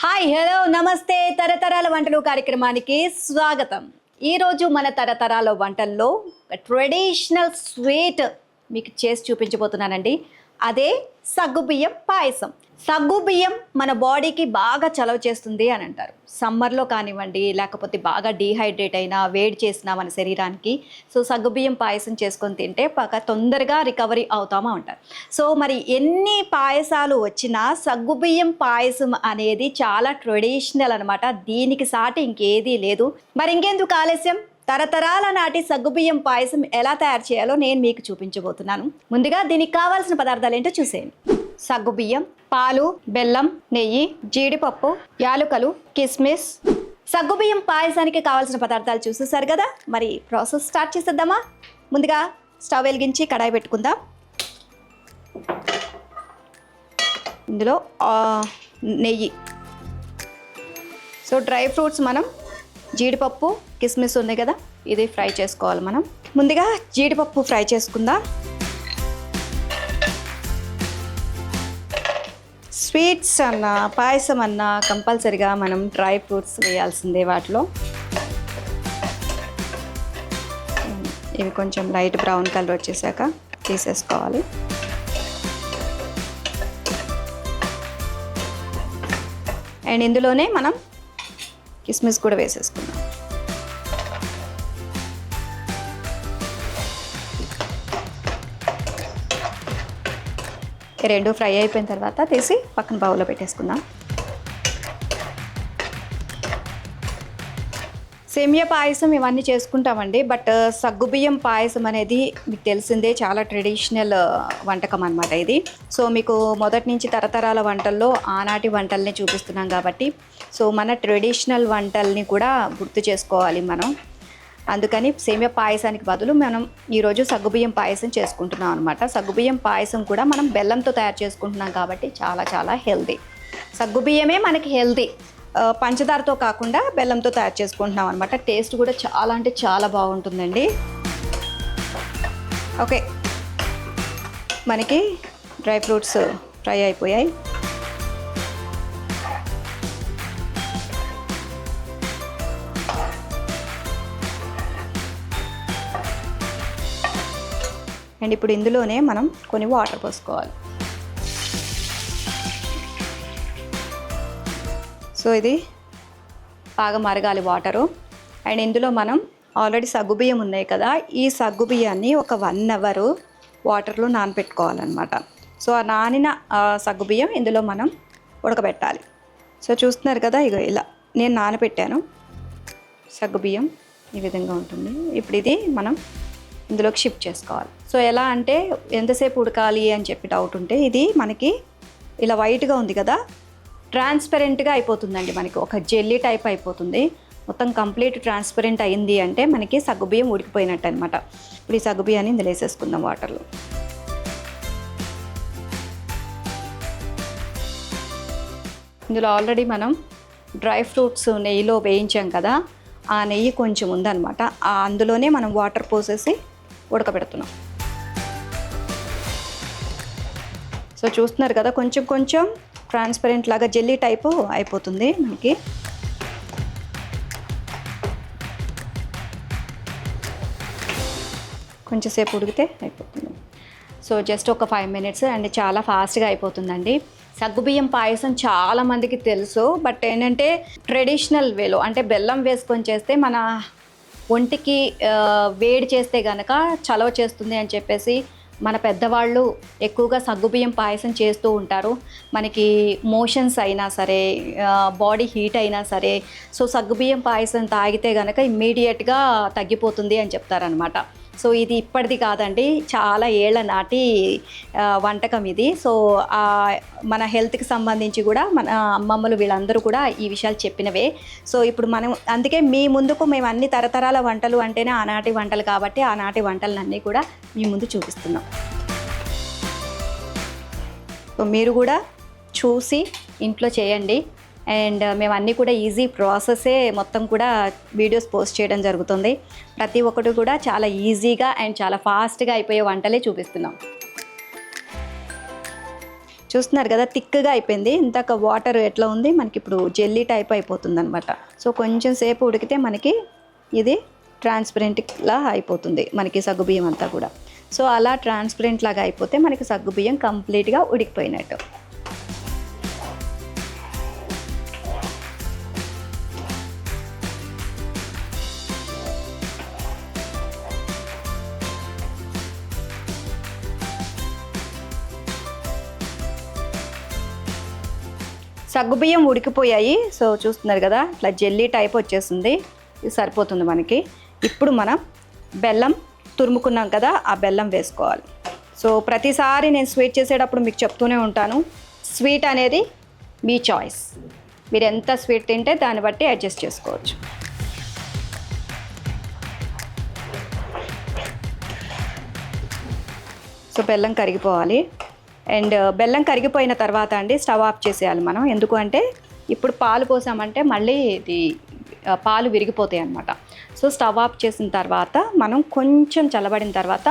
Hi hello నమస్తే తరతరాల వంటలు కార్యక్రమానికి స్వాగతం. ఈరోజు మన తరతరాల వంటల్లో ట్రెడిషనల్ స్వీట్ మీకు చేసి చూపించబోతున్నానండి. అదే సగ్గుబియ్యం పాయసం. సగ్గుబియ్యం మన బాడీకి బాగా చలవ చేస్తుంది అని అంటారు. సమ్మర్లో కానివ్వండి, లేకపోతే బాగా డీహైడ్రేట్ అయినా వేడి చేసినా మన శరీరానికి సగ్గుబియ్యం పాయసం చేసుకొని తింటే బాగా తొందరగా రికవరీ అవుతామా అంటారు. మరి ఎన్ని పాయసాలు వచ్చినా సగ్గుబియ్యం పాయసం అనేది చాలా ట్రెడిషనల్ అనమాట. దీనికి సాటి ఇంకేదీ లేదు. మరి ఇంకెందుకు ఆలస్యం, తరతరాల నాటి సగ్గుబియ్యం పాయసం ఎలా తయారు చేయాలో నేను మీకు చూపించబోతున్నాను. ముందుగా దీనికి కావాల్సిన పదార్థాలు ఏంటో చూసేయండి. సగ్గుబియ్యం, పాలు, బెల్లం, నెయ్యి, జీడిపప్పు, యాలుకలు, కిస్మిస్. సగ్గుబియ్యం పాయసానికి కావాల్సిన పదార్థాలు చూసేసారు కదా. మరి ప్రాసెస్ స్టార్ట్ చేసేద్దామా? ముందుగా స్టవ్ వెలిగించి కడాయి పెట్టుకుందాం. ఇందులో నెయ్యి. డ్రై ఫ్రూట్స్ మనం జీడిపప్పు, కిస్మిస్ ఉంది కదా, ఇది ఫ్రై చేసుకోవాలి. మనం ముందుగా జీడిపప్పు ఫ్రై చేసుకుందాం. స్వీట్స్ అన్నా పాయసం అన్నా కంపల్సరిగా మనం డ్రై ఫ్రూట్స్ వేయాల్సిందే వాటిలో. ఇవి కొంచెం లైట్ బ్రౌన్ కలర్ వచ్చేసాక తీసేసుకోవాలి. అండ్ ఇందులోనే మనం కిస్మిస్ కూడా వేసేసుకుందాం. రెండు ఫ్రై అయిపోయిన తర్వాత తీసి పక్కన బౌల్లో పెట్టేసుకుందాం. సేమియా పాయసం ఇవన్నీ చేసుకుంటామండి, బట్ సగ్గుబియ్యం పాయసం అనేది మీకు తెలిసిందే, చాలా ట్రెడిషనల్ వంటకం అనమాట ఇది. మీకు మొదటి నుంచి తరతరాల వంటల్లో ఆనాటి వంటల్ని చూపిస్తున్నాం కాబట్టి మన ట్రెడిషనల్ వంటల్ని కూడా గుర్తు చేసుకోవాలి మనం. అందుకని సేమియా పాయసానికి బదులు మనం ఈరోజు సగ్గుబియ్యం పాయసం చేసుకుంటున్నాం అనమాట. సగ్గుబియ్యం పాయసం కూడా మనం బెల్లంతో తయారు చేసుకుంటున్నాం కాబట్టి చాలా చాలా హెల్దీ. సగ్గుబియ్యమే మనకి హెల్దీ, పంచదారతో కాకుండా బెల్లంతో తయారు చేసుకుంటున్నాం అనమాట. టేస్ట్ కూడా చాలా అంటే చాలా బాగుంటుందండి. ఓకే, మనకి డ్రై ఫ్రూట్స్ ఫ్రై అయిపోయాయి. అండ్ ఇప్పుడు ఇందులోనే మనం కొన్ని వాటర్ పోసుకోవాలి. ఇది బాగా మరగాలి వాటరు. అండ్ ఇందులో మనం ఆల్రెడీ సగ్గుబియ్యం ఉన్నాయి కదా, ఈ సగ్గుబియ్యాన్ని ఒక 1 అవర్ వాటర్లో నానబెట్టుకోవాలన్నమాట. ఆ నానిన సగ్గుబియ్యం ఇందులో మనం ఉడకబెట్టాలి. చూస్తున్నారు కదా, ఇగో ఇలా నేను నానబెట్టాను. సగ్గుబియ్యం ఈ విధంగా ఉంటుంది. ఇప్పుడు ఇది మనం ఇందులోకి షిఫ్ట్ చేసుకోవాలి. ఎలా అంటే ఎంతసేపు ఉడకాలి అని చెప్పి డౌట్ ఉంటే, ఇది మనకి ఇలా వైట్గా ఉంది కదా, ట్రాన్స్పరెంట్గా అయిపోతుందండి. మనకి ఒక జెల్లీ టైప్ అయిపోతుంది. మొత్తం కంప్లీట్ ట్రాన్స్పరెంట్ అయింది అంటే మనకి సగ్గుబియ్యం ఉడికిపోయినట్టు అనమాట. ఇప్పుడు ఈ సగ్గుబియ్యాన్ని ఇందులో వేసేసుకుందాం వాటర్లో. ఇందులో ఆల్రెడీ మనం డ్రై ఫ్రూట్స్ నెయ్యిలో వేయించాం కదా, ఆ నెయ్యి కొంచెం ఉందన్నమాట. అందులోనే మనం వాటర్ పోసేసి ఉడకబెడుతున్నాం. చూస్తున్నారు కదా, కొంచెం కొంచెం ట్రాన్స్పరెంట్ లాగా జెల్లీ టైపు అయిపోతుంది మనకి. కొంచెం సేపు ఉడికితే అయిపోతుంది. జస్ట్ ఒక 5 minutes అండ్ చాలా ఫాస్ట్గా అయిపోతుందండి. సగ్గుబియ్యం పాయసం చాలామందికి తెలుసు, బట్ ఏంటంటే ట్రెడిషనల్ వేలో అంటే బెల్లం వేసుకొని చేస్తే మన ఒంటికి వేడి చేస్తే కనుక చలవ చేస్తుంది అని చెప్పేసి మన పెద్దవాళ్ళు ఎక్కువగా సగ్గుబియ్యం పాయసం చేస్తూ ఉంటారు. మనకి మోషన్స్ అయినా సరే, బాడీ హీట్ అయినా సరే సగ్గుబియ్యం పాయసం తాగితే కనుక ఇమ్మీడియట్గా తగ్గిపోతుంది అని చెప్తారనమాట. ఇది ఇప్పటిది కాదండి, చాలా ఏళ్ల నాటి వంటకం ఇది. మన హెల్త్కి సంబంధించి కూడా మన అమ్మమ్మలు వీళ్ళందరూ కూడా ఈ విషయాలు చెప్పినవే. ఇప్పుడు మనం అందుకే మీ ముందుకు మేము అన్ని తరతరాల వంటలు అంటేనే ఆనాటి వంటలు కాబట్టి ఆనాటి వంటలన్నీ కూడా మీ ముందు చూపిస్తున్నాం. మీరు కూడా చూసి ఇంట్లో చేయండి. అండ్ మేము అన్నీ కూడా ఈజీ ప్రాసెసే మొత్తం కూడా వీడియోస్ పోస్ట్ చేయడం జరుగుతుంది. ప్రతి ఒక్కటి కూడా చాలా ఈజీగా అండ్ చాలా ఫాస్ట్గా అయిపోయే వంటలే చూపిస్తున్నాం. చూస్తున్నారు కదా థిక్గా అయిపోయింది. ఇందాక వాటర్ ఎట్లా ఉంది మనకి ఇప్పుడు జెల్లీ టైప్ అయిపోతుంది అనమాట. సో కొంచెం సేపు ఉడికితే మనకి ఇది ట్రాన్స్పరెంట్లా అయిపోతుంది మనకి సగ్గుబియ్యం అంతా కూడా. సో అలా ట్రాన్స్పరెంట్ లాగా అయిపోతే మనకి సగ్గుబియ్యం కంప్లీట్గా ఉడికిపోయినట్టు. సగ్గుబియ్యం ఉడికిపోయాయి. సో చూస్తున్నారు కదా ఇట్లా జెల్లీ టైప్ వచ్చేసింది. ఇది సరిపోతుంది మనకి. ఇప్పుడు మనం బెల్లం తురుముకున్నాం కదా, ఆ బెల్లం వేసుకోవాలి. సో ప్రతిసారి నేను స్వీట్ చేసేటప్పుడు మీకు చెప్తూనే ఉంటాను, స్వీట్ అనేది మీ చాయిస్. మీరు ఎంత స్వీట్ తింటే దాన్ని బట్టి అడ్జస్ట్ చేసుకోవచ్చు. సో బెల్లం కరిగిపోవాలి. అండ్ బెల్లం కరిగిపోయిన తర్వాత అండి స్టవ్ ఆఫ్ చేసేయాలి మనం. ఎందుకు అంటే ఇప్పుడు పాలు పోసామంటే మళ్ళీ ఇది పాలు విరిగిపోతాయి అన్నమాట. సో స్టవ్ ఆఫ్ చేసిన తర్వాత మనం కొంచెం చల్లబడిన తర్వాత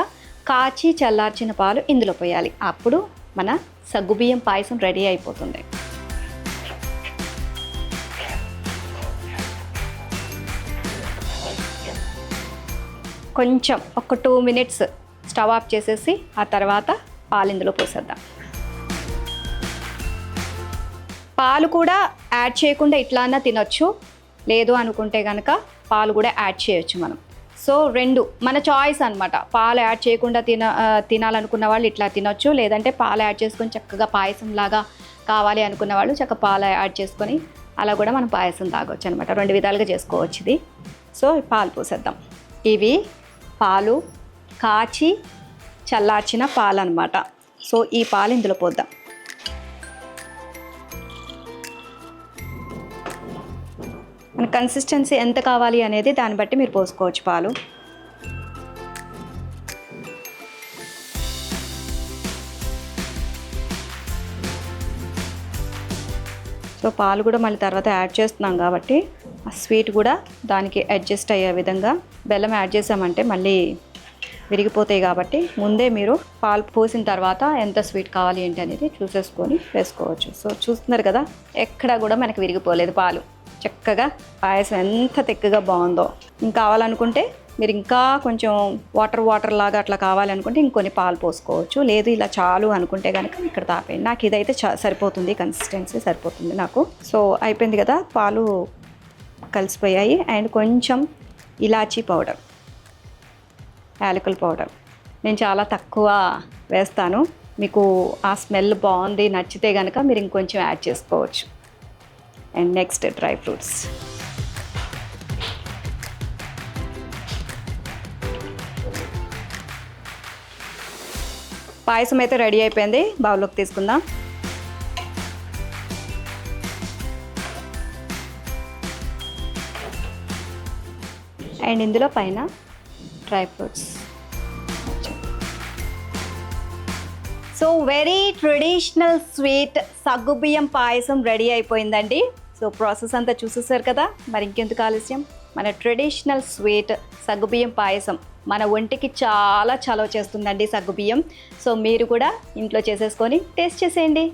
కాచి చల్లార్చిన పాలు ఇందులో పోయాలి. అప్పుడు మన సగ్గుబియ్యం పాయసం రెడీ అయిపోతుంది. కొంచెం ఒక 2 minutes స్టవ్ ఆఫ్ చేసేసి ఆ తర్వాత పాలు ఇందులో పోసేద్దాం. పాలు కూడా యాడ్ చేయకుండా ఇట్లా అన్నా తినొచ్చు, లేదు అనుకుంటే కనుక పాలు కూడా యాడ్ చేయొచ్చు మనం. సో రెండు మన చాయిస్ అనమాట. పాలు యాడ్ చేయకుండా తినాలనుకున్న వాళ్ళు ఇట్లా తినొచ్చు, లేదంటే పాలు యాడ్ చేసుకొని చక్కగా పాయసం లాగా కావాలి అనుకున్న వాళ్ళు చక్కగా పాలు యాడ్ చేసుకొని అలా కూడా మనం పాయసం తాగొచ్చు అనమాట. 2 విధాలుగా చేసుకోవచ్చు ఇది. సో పాలు పోసేద్దాం. ఇవి పాలు కాచి చల్లార్చిన పాలు అనమాట. సో ఈ పాలు ఇందులో పోద్దాం. మన కన్సిస్టెన్సీ ఎంత కావాలి అనేది దాన్ని బట్టి మీరు పోసుకోవచ్చు పాలు. సో పాలు కూడా మళ్ళీ తర్వాత యాడ్ చేస్తున్నాం కాబట్టి ఆ స్వీట్ కూడా దానికి అడ్జస్ట్ అయ్యే విధంగా బెల్లం యాడ్ చేసామంటే మళ్ళీ విరిగిపోతాయి. కాబట్టి ముందే మీరు పాలు పోసిన తర్వాత ఎంత స్వీట్ కావాలి ఏంటి అనేది చూసేసుకొని వేసుకోవచ్చు. సో చూస్తున్నారు కదా ఎక్కడ కూడా మనకి విరిగిపోలేదు పాలు. చక్కగా పాయసం ఎంత తిక్కగా బాగుందో. ఇంకా కావాలనుకుంటే మీరు ఇంకా కొంచెం వాటర్ లాగా అట్లా కావాలనుకుంటే ఇంకొన్ని పాలు పోసుకోవచ్చు, లేదు ఇలా చాలు అనుకుంటే కనుక ఇక్కడ తాపేయండి. నాకు ఇదైతే సరిపోతుంది, కన్సిస్టెన్సీ సరిపోతుంది నాకు. సో అయిపోయింది కదా, పాలు కలిసిపోయాయి. అండ్ కొంచెం ఇలాచీ పౌడర్, యాలకుల పౌడర్ నేను చాలా తక్కువ వేస్తాను. మీకు ఆ స్మెల్ బాగుంది నచ్చితే కనుక మీరు ఇంకొంచెం యాడ్ చేసుకోవచ్చు. And next dry fruits. Payasam అయితే రెడీ అయిపోయింది. బౌల్లోకి తీసుకుందాం. అండ్ ఇందులో పైన dry fruits. So very traditional sweet సగ్గుబియ్యం పాయసం రెడీ అయిపోయిందండి. సో ప్రాసెస్ అంతా చూసేసారు కదా, మరి ఇంకెందుకు ఆలస్యం, మన ట్రెడిషనల్ స్వీట్ సగ్గుబియ్యం పాయసం మన ఒంటికి చాలా చలవ చేస్తుందండి సగ్గుబియ్యం. సో మీరు కూడా ఇంట్లో చేసేసుకొని టేస్ట్ చేసేయండి.